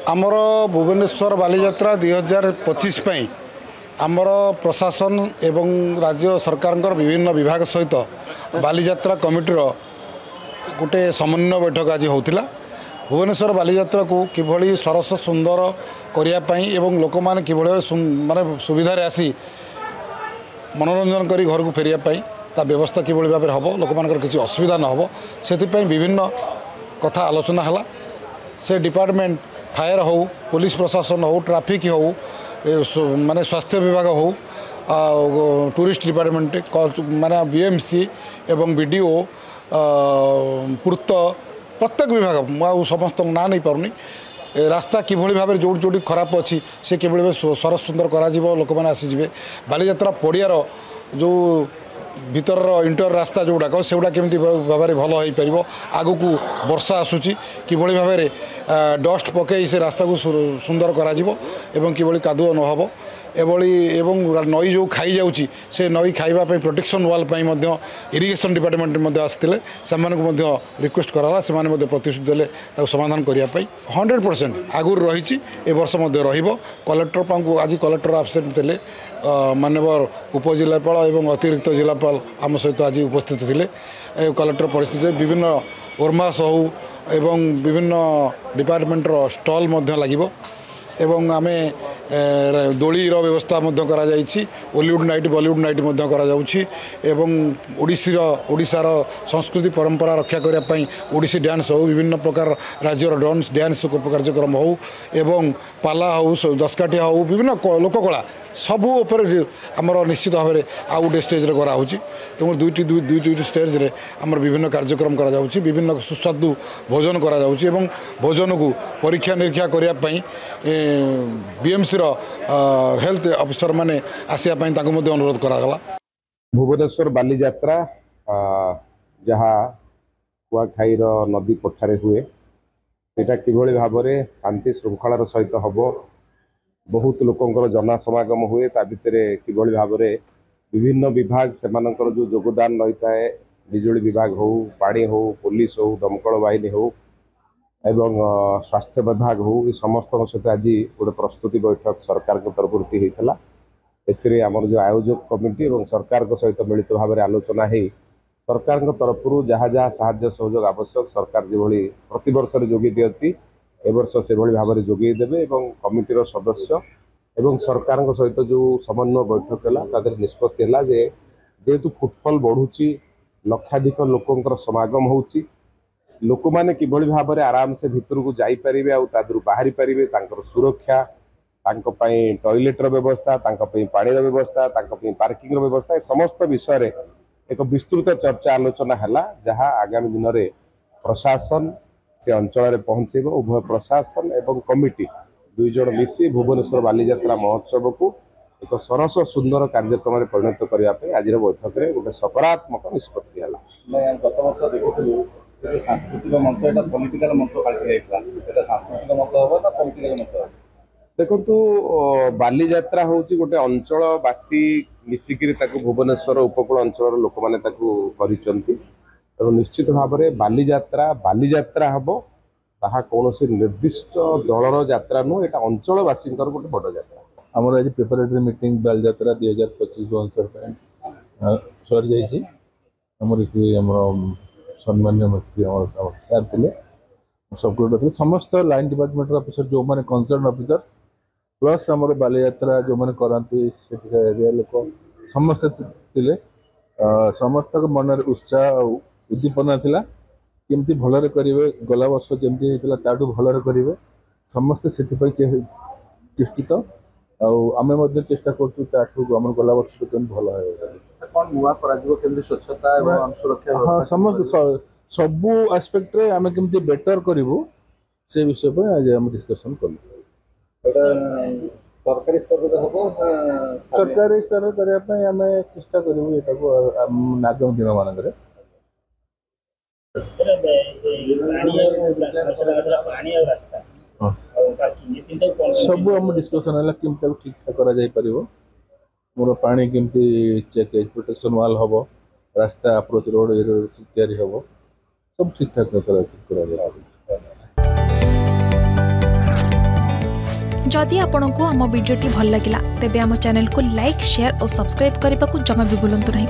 आमर भुवनेश्वर बालीजात्रा 2025 आमर प्रशासन एवं राज्य सरकार विभिन्न विभाग सहित बालीजात्रा कमिटीर गोटे समन्वय बैठक आज होता। भुवनेश्वर बालीजात्रा को किभली सरस सुंदर करने एवं लोक मैंने कि माने सुविधार आसी मनोरंजन कर घर को फेरिया ता व्यवस्था कि भाव में हम लोक मान किसी असुविधा न हो से विभिन्न कथा आलोचना है। से डिपार्टमेंट फायर हो, पुलिस प्रशासन हो, ट्रैफिक हो, माने स्वास्थ्य विभाग हो, टूरिस्ट डिपार्टमेंट माने बीएमसी एवं बीडीओ पूर्त प्रत्येक विभाग मुझे समस्त ना नहीं पारुनी रास्ता किभली भाव में जोड़ी जोड़ी खराब अच्छी से किभली सरस सुंदर करा लोक मैंने आसीजे बालीजात्रा पड़ियार जो भीतर इंटर रास्ता जोड़ाक से गुड़ा केमी भाव में भल हो पार आगु को वर्षा आसूची किभली भाव में डस्ट पकई से रास्ता को सुंदर करा एवं किभली कादुओ न हो एवं नई जो खाई जाऊँगी से नई खाइबापी प्रोटेक्शन वाल इरिगेशन डिपार्टमेंट आसते से रिक्वेस्ट कराला से प्रतिश्रुति देते समाधान करने 100% आगुरी रही ए वर्ष कलेक्टर आज कलेक्टर आबसेंट थे माननीय उपजिलापाल एवं अतिरिक्त जिलापाल आम सहित आज उपस्थित थे। कलेक्टर परिस्थिति विभिन्न ओरमास हो एवं विभिन्न डिपार्टमेंटर स्टल लगे एवं आमे दोलीर व्यवस्था हॉलीवुड नाइट बॉलीवुड नाइट एवं ओडिशार संस्कृति परंपरा रक्षा करने ओडिसी डांस हो विभिन्न प्रकार राज्यर डांस कार्यक्रम हो एवं पाला हो दशकाठिया हो विभिन्न लोककला सबू आमर निश्चित भाव में आउ गोटे स्टेज कराऊँ तुम दुईटी स्टेज रे आमर विभिन्न कार्यक्रम करा विभिन्न सुस्वादु भोजन करा भोजन को परीक्षा निरीक्षा करने बीएमसी हेल्थ ऑफिसर माने आसिया अनुरोध करागला। भुवनेश्वर बालीजात्रा जहाँ कुआखाईर नदी पठारे हुए सेटा किभली भाव में शांति श्रृंखलार सहित हम बहुत लोकंर जनसमागम हुए ता भितर किभली भाव में विभिन्न विभाग से जो योगदान रही है बिजुली विभाग हो पानी हो पुलिस हो दमकल बाहिनी हो एवं स्वास्थ्य विभाग हो ये समस्त सहित आज गोटे प्रस्तुति बैठक सरकार के तरफ होता है। आमर जो आयोजक कमिटी और सरकार सहित मिलित भाव में आलोचना हो सरकार तरफ जहाँ जहाँ साहाय्य सहयोग आवश्यक सरकार जो प्रति वर्ष जोगे दिखती ए वर्ष से भाव में जोगे देवे एवं कमिटीर सदस्य एवं सरकार सहित जो समन्वय बैठक है निष्पत्ति है जेहेतु फुटफल बढ़ुची लक्षाधिक लोकंर समागम होची लोक मैंने किभली भाव में आराम से भितर को जापरें आदर बाहरी पारे सुरक्षा टॉयलेट व्यवस्था पानी व्यवस्था पार्किंग व्यवस्था समस्त विषय एक विस्तृत चर्चा आलोचना है जहाँ आगामी दिन में प्रशासन से अंचल में पहुँचे उभय प्रशासन एवं कमिटी दुई जन मिसी भुवनेश्वर बालीजात्रा महोत्सव को एक सरस सुंदर कार्यक्रम में परिणत करने आज बैठक में गोटे सकारात्मक निष्पत्ति है। गत वर्ष देखुलू सांस्कृतिक मंच एटा पॉलिटिकल मंच सांस्कृतिक मंच हम ना पॉलिटिकल मंच देखु बालीजात्रा हूँ गोटे अंचलवासी मिसिक भुवनेश्वर उपकूल अंचल लोक मैंने निश्चित भाव में बालीजात्रा हम ताहा कौन निर्दिष्ट दलर यात्रा नुह यहाँ अंचलवासी गोटे बड़ यात्रा आमर आज प्रिपेरेटरी मीटिंग बालीजात्रा 2025 भुवनेश्वर सरी जामर सम्मान्य मंत्री सार थे सब थे समस्त लाइन डिपार्टमेंट ऑफिसर जो मैंने कंसर्न ऑफिसर्स प्लस आमर बालीजात्रा जो मैंने करती एरिया लोक समस्त थे समस्त मन उत्साह उद्दीपना थिला केमती भलरे करिवे गला वर्ष जेमती हेतला ताटू भलरे करिवे समस्त सेति पई चेष्टित आमे मध्ये चेष्टा करतु ताटू हमर गला वर्ष केम भल है कोन मुआ करा जीव केमती स्वच्छता एवं सुरक्षा हां समस्त सबु एस्पेक्ट रे आमे केमती बेटर करिवो से विषय पे आज हम डिस्कशन करलु। एटा सरकारी स्तर पे हबो सरकारी स्तर करिया पे आमे चेष्टा करिवो एटा को नागम दिन मानकरे सब आम डिस्कसन है केमती ठीक ठाक कर मोर पानी केमती चेक प्रोटेक्शन वाल हम रास्ता अप्रोच रोड तैयारी हम सब ठीक ठाक कर जदि आपंक आम भिडी भल लगा तेब आम चैनल को लाइक शेयर और सब्सक्राइब करने को जमा भी भूलु नहीं।